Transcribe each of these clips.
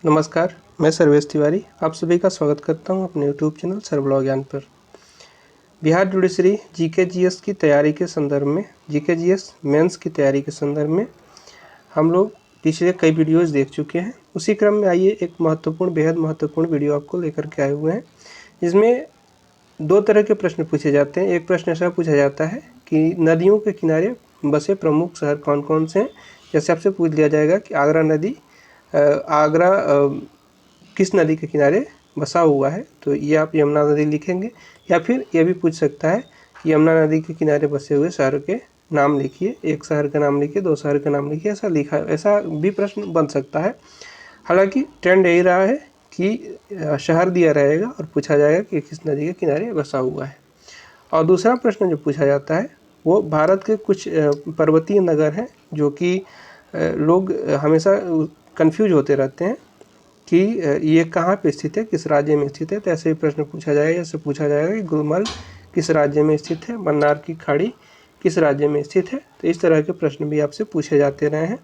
नमस्कार, मैं सर्वेश तिवारी आप सभी का स्वागत करता हूं अपने यूट्यूब चैनल सर्वलॉ ज्ञान पर। बिहार जुडिशरी जीके जीएस की तैयारी के संदर्भ में, जीके जीएस मेंस की तैयारी के संदर्भ में हम लोग पिछले कई वीडियोज़ देख चुके हैं। उसी क्रम में आइए एक महत्वपूर्ण, बेहद महत्वपूर्ण वीडियो आपको लेकर के आए हुए हैं। इसमें दो तरह के प्रश्न पूछे जाते हैं। एक प्रश्न ऐसा पूछा जाता है कि नदियों के किनारे बसे प्रमुख शहर कौन कौन से हैं। जैसे आपसे पूछ लिया जाएगा कि आगरा किस नदी के किनारे बसा हुआ है, तो ये आप यमुना नदी लिखेंगे। या फिर ये भी पूछ सकता है कि यमुना नदी के किनारे बसे हुए शहर के नाम लिखिए, एक शहर का नाम लिखिए, दो शहर का नाम लिखिए, ऐसा भी प्रश्न बन सकता है। हालांकि ट्रेंड यही रहा है कि शहर दिया रहेगा और पूछा जाएगा कि किस नदी के किनारे बसा हुआ है। और दूसरा प्रश्न जो पूछा जाता है वो भारत के कुछ पर्वतीय नगर हैं जो कि लोग हमेशा कंफ्यूज होते रहते हैं कि ये कहाँ पे स्थित है, किस राज्य में स्थित है। तो ऐसे ही प्रश्न पूछा जाएगा। जैसे पूछा जाएगा कि गुलमर्ग किस राज्य में स्थित है, मन्नार की खाड़ी किस राज्य में स्थित है। तो इस तरह के प्रश्न भी आपसे पूछे जाते रहे हैं।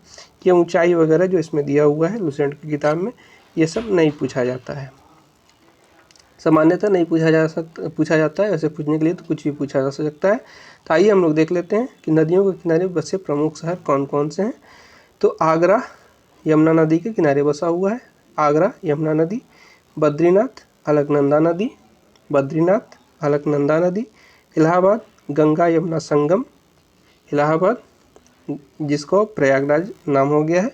ये ऊंचाई वगैरह जो इसमें दिया हुआ है लुसेंट की किताब में, ये सब नहीं पूछा जाता है, सामान्यतः नहीं पूछा जाता है। ऐसे पूछने के लिए तो कुछ भी पूछा जा सकता है। तो आइए हम लोग देख लेते हैं कि नदियों के किनारे बसे प्रमुख शहर कौन कौन से हैं। तो आगरा यमुना नदी के किनारे बसा हुआ है, आगरा यमुना नदी। बद्रीनाथ अलकनंदा नदी, बद्रीनाथ अलकनंदा नदी। इलाहाबाद गंगा यमुना संगम, इलाहाबाद जिसको प्रयागराज नाम हो गया है,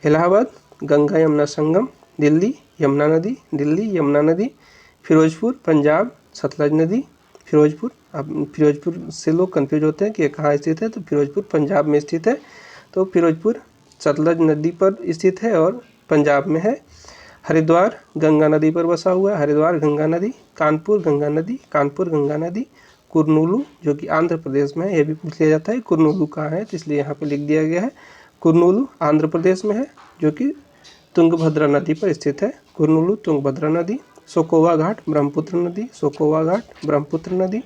इलाहाबाद गंगा यमुना संगम। दिल्ली यमुना नदी, दिल्ली यमुना नदी। फिरोजपुर पंजाब सतलज नदी, फिरोजपुर। अब फिरोजपुर से लोग कंफ्यूज होते हैं कि ये कहाँ स्थित है, तो फिरोजपुर पंजाब में स्थित है। तो फिरोजपुर सतलज नदी पर स्थित है और पंजाब में है। हरिद्वार गंगा नदी पर बसा हुआ है, हरिद्वार गंगा नदी। कानपुर गंगा नदी, कानपुर गंगा नदी। कुरनूलू जो कि आंध्र प्रदेश में है, यह भी पूछ लिया जाता है कुरनूलू कहाँ है, तो इसलिए यहाँ पे लिख दिया गया है कुरनूलू आंध्र प्रदेश में है, जो कि तुंगभद्रा नदी पर स्थित है। कुरनूलू तुंगभद्रा नदी। सोकोवा घाट ब्रह्मपुत्र नदी, सोकोवा घाट ब्रह्मपुत्र नदी।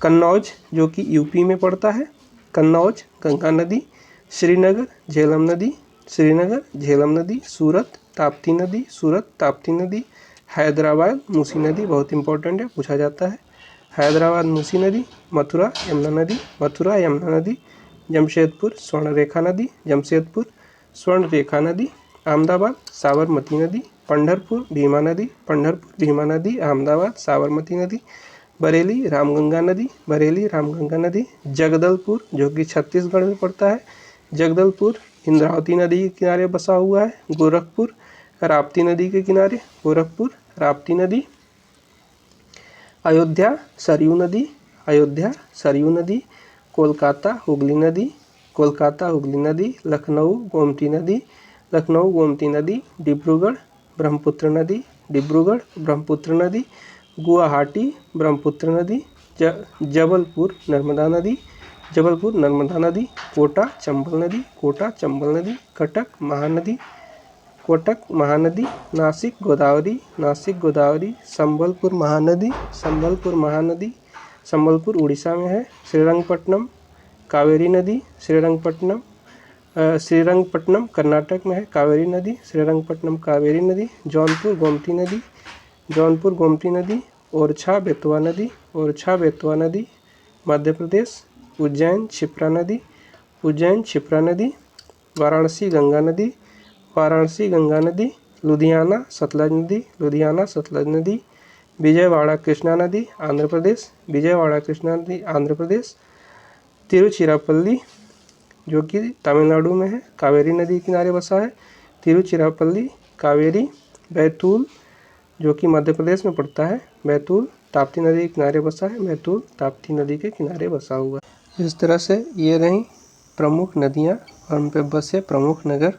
कन्नौज जो कि यूपी में पड़ता है, कन्नौज गंगा नदी। श्रीनगर झेलम नदी, श्रीनगर झेलम नदी। सूरत ताप्ती नदी, सूरत ताप्ती नदी। हैदराबाद मूसी नदी, बहुत इंपॉर्टेंट है, पूछा जाता है, हैदराबाद मूसी नदी। मथुरा यमुना नदी, मथुरा यमुना नदी। जमशेदपुर स्वर्णरेखा नदी, जमशेदपुर स्वर्णरेखा नदी। अहमदाबाद साबरमती नदी। पंढरपुर भीमा नदी, पंढरपुर भीमा नदी। अहमदाबाद साबरमती नदी। बरेली रामगंगा नदी, बरेली रामगंगा नदी। जगदलपुर जो कि छत्तीसगढ़ में पड़ता है, जगदलपुर इंद्रावती नदी के किनारे बसा हुआ है। गोरखपुर राप्ती नदी के किनारे, गोरखपुर राप्ती नदी। अयोध्या सरयू नदी, अयोध्या सरयू नदी। कोलकाता हुगली नदी, कोलकाता हुगली नदी। लखनऊ गोमती नदी, लखनऊ गोमती नदी। डिब्रूगढ़ ब्रह्मपुत्र नदी, डिब्रूगढ़ ब्रह्मपुत्र नदी। गुवाहाटी ब्रह्मपुत्र नदी। जबलपुर नर्मदा नदी, जबलपुर नर्मदा नदी। कोटा चंबल नदी, कोटा चंबल नदी। कटक महानदी, कोटक महानदी। नासिक गोदावरी, नासिक गोदावरी। संबलपुर महानदी, संबलपुर महानदी। संबलपुर उड़ीसा में है। श्रीरंगपट्टनम कावेरी नदी, श्रीरंगपट्टनम श्रीरंगपट्टनम कर्नाटक में है, कावेरी नदी, श्रीरंगपट्टनम कावेरी नदी। जौनपुर गोमती नदी, जौनपुर गोमती नदी। ओरछा बेतवा नदी, ओरछा बेतवा नदी मध्य प्रदेश। उज्जैन क्षिप्रा नदी, उज्जैन क्षिप्रा नदी। वाराणसी गंगा नदी, वाराणसी गंगा नदी। लुधियाना सतलज नदी, लुधियाना सतलज नदी। विजयवाड़ा कृष्णा नदी आंध्र प्रदेश, विजयवाड़ा कृष्णा नदी आंध्र प्रदेश। तिरुचिरापल्ली जो कि तमिलनाडु में है, कावेरी नदी के किनारे बसा है, तिरुचिरापल्ली कावेरी। बैतूल जो कि मध्य प्रदेश में पड़ता है, बैतूल ताप्ती नदी के किनारे बसा है, बैतूल ताप्ती नदी के किनारे बसा हुआ है। इस तरह से ये रहीं प्रमुख नदियाँ और उन पर बसे प्रमुख नगर।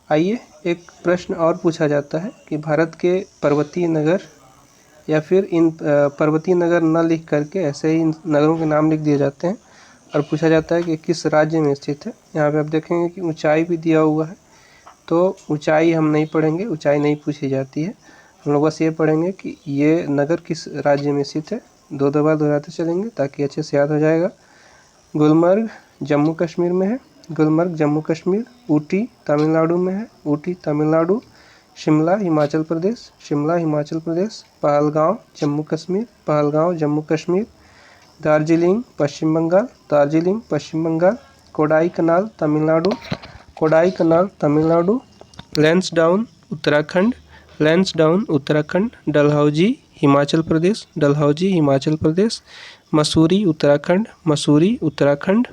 आइए एक प्रश्न और पूछा जाता है कि भारत के पर्वतीय नगर, या फिर इन पर्वतीय नगर न लिख करके ऐसे ही नगरों के नाम लिख दिए जाते हैं और पूछा जाता है कि किस राज्य में स्थित है। यहाँ पे आप देखेंगे कि ऊंचाई भी दिया हुआ है, तो ऊंचाई हम नहीं पढ़ेंगे, ऊंचाई नहीं पूछी जाती है। हम लोग बस ये पढ़ेंगे कि ये नगर किस राज्य में स्थित है। दो दो बार दोहराते चलेंगे ताकि अच्छे से याद हो जाएगा। गुलमर्ग जम्मू कश्मीर में है, गुलमर्ग जम्मू कश्मीर। ऊटी तमिलनाडु में है, ऊटी तमिलनाडु। शिमला हिमाचल प्रदेश, शिमला हिमाचल प्रदेश। पहलगांव जम्मू कश्मीर, पहलगांव जम्मू कश्मीर। दार्जिलिंग पश्चिम बंगाल, दार्जिलिंग पश्चिम बंगाल। कोडाईकनाल तमिलनाडु, कोडाईकनाल तमिलनाडु। लैंसडाउन उत्तराखंड, लैंसडाउन उत्तराखंड। डलहौजी हिमाचल प्रदेश, डलहौजी हिमाचल प्रदेश। मसूरी उत्तराखंड, मसूरी उत्तराखंड।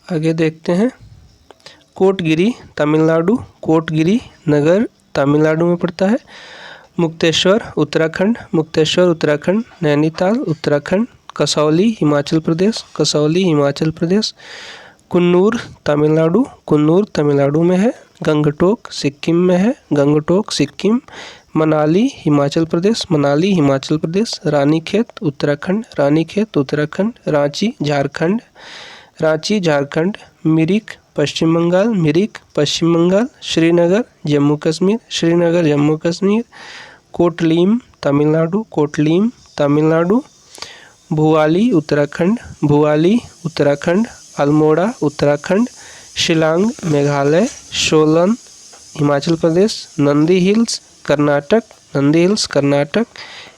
आगे देखते हैं कोटगिरी तमिलनाडु, कोटगिरी नगर तमिलनाडु में पड़ता है। मुक्तेश्वर उत्तराखंड, मुक्तेश्वर उत्तराखंड। नैनीताल उत्तराखंड। कसौली हिमाचल प्रदेश, कसौली हिमाचल प्रदेश। कुन्नूर तमिलनाडु, कुन्नूर तमिलनाडु में है। गंगटोक सिक्किम में है, गंगटोक सिक्किम। मनाली हिमाचल प्रदेश, मनाली हिमाचल प्रदेश। रानीखेत उत्तराखंड, रानीखेत उत्तराखंड। रांची झारखंड, रांची झारखंड। मिरिक पश्चिम बंगाल, मिरिक पश्चिम बंगाल। श्रीनगर जम्मू कश्मीर, श्रीनगर जम्मू कश्मीर। कोटलीम तमिलनाडु, कोटलीम तमिलनाडु। भुवाली उत्तराखंड, भुवाली उत्तराखंड। अल्मोड़ा उत्तराखंड। शिलांग मेघालय। सोलन हिमाचल प्रदेश। Nandi Hills Karnataka, Nandi Hills Karnataka.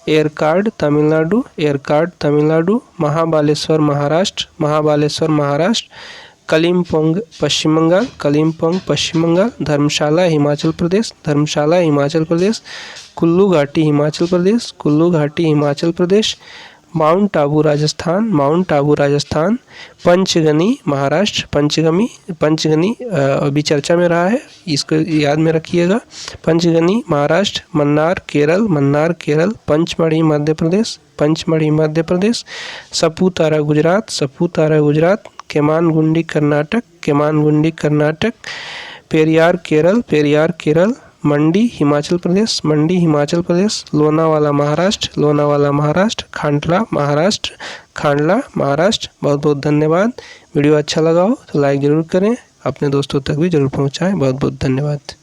एरकाड तमिलनाडु, एरकाड तमिलनाडु। महाबालेश्वर महाराष्ट्र, महाबालेश्वर महाराष्ट्र। कलिम्पोंग पश्चिम बंगाल, कलिम्पोंग पश्चिम बंगाल। धर्मशाला हिमाचल प्रदेश, धर्मशाला हिमाचल प्रदेश। कुल्लू घाटी हिमाचल प्रदेश, कुल्लू घाटी हिमाचल प्रदेश। Mount Abu Rajasthan, Mount Abu Rajasthan. पंचगनी महाराष्ट्र, पंचगनी अभी चर्चा में रहा है, इसको याद में रखिएगा। पंचगनी महाराष्ट्र। मन्नार केरल, मन्नार केरल। पंचमढ़ी मध्य प्रदेश, पंचमढ़ी मध्य प्रदेश। सपूतारा गुजरात, सपूतारा गुजरात। केमानगुंडी कर्नाटक, केमानगुंडी कर्नाटक। पेरियार केरल, पेरियार केरल। मंडी हिमाचल प्रदेश, मंडी हिमाचल प्रदेश। लोनावाला महाराष्ट्र, लोनावाला महाराष्ट्र। खांडला महाराष्ट्र, खांडला महाराष्ट्र। बहुत बहुत धन्यवाद। वीडियो अच्छा लगा हो तो लाइक ज़रूर करें, अपने दोस्तों तक भी ज़रूर पहुंचाएं। बहुत बहुत धन्यवाद।